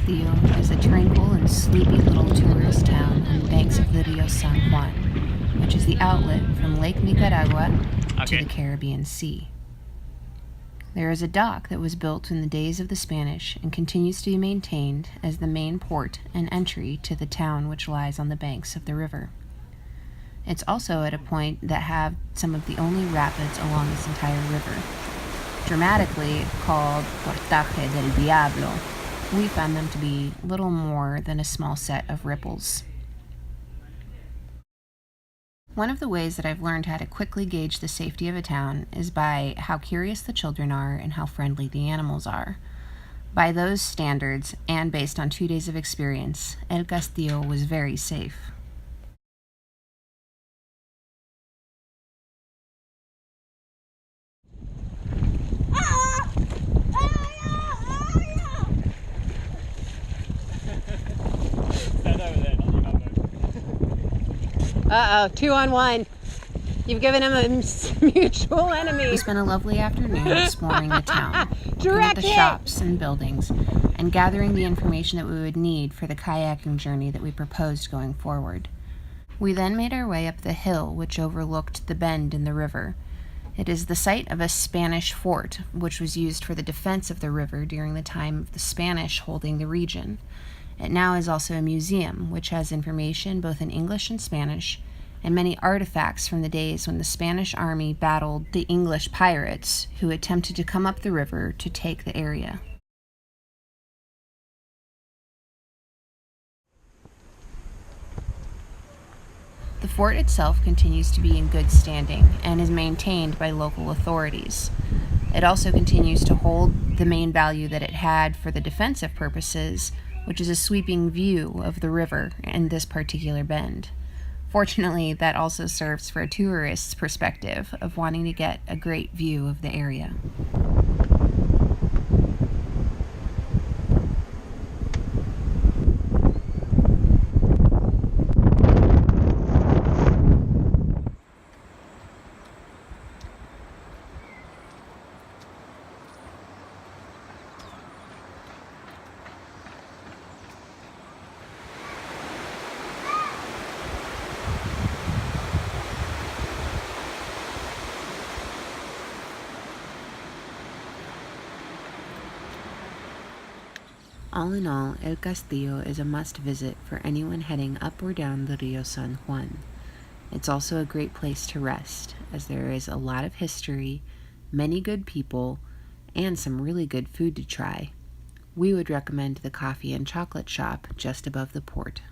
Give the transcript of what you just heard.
Castillo is a tranquil and sleepy little tourist town on the banks of the Rio San Juan, which is the outlet from Lake Nicaragua to the Caribbean Sea. There is a dock that was built in the days of the Spanish and continues to be maintained as the main port and entry to the town, which lies on the banks of the river. It's also at a point that have some of the only rapids along this entire river. Dramatically called Portaje del Diablo, we found them to be little more than a small set of ripples. One of the ways that I've learned how to quickly gauge the safety of a town is by how curious the children are and how friendly the animals are. By those standards, and based on 2 days of experience, El Castillo was very safe. Uh-oh, 2 on 1. You've given him a mutual enemy. We spent a lovely afternoon exploring the town, looking at the shops and buildings, and gathering the information that we would need for the kayaking journey that we proposed going forward. We then made our way up the hill which overlooked the bend in the river. It is the site of a Spanish fort, which was used for the defense of the river during the time of the Spanish holding the region. It now is also a museum, which has information both in English and Spanish, and many artifacts from the days when the Spanish army battled the English pirates who attempted to come up the river to take the area. The fort itself continues to be in good standing and is maintained by local authorities. It also continues to hold the main value that it had for the defensive purposes, which is a sweeping view of the river in this particular bend. Fortunately, that also serves for a tourist's perspective of wanting to get a great view of the area. All in all, El Castillo is a must-visit for anyone heading up or down the Rio San Juan. It's also a great place to rest, as there is a lot of history, many good people, and some really good food to try. We would recommend the coffee and chocolate shop just above the port.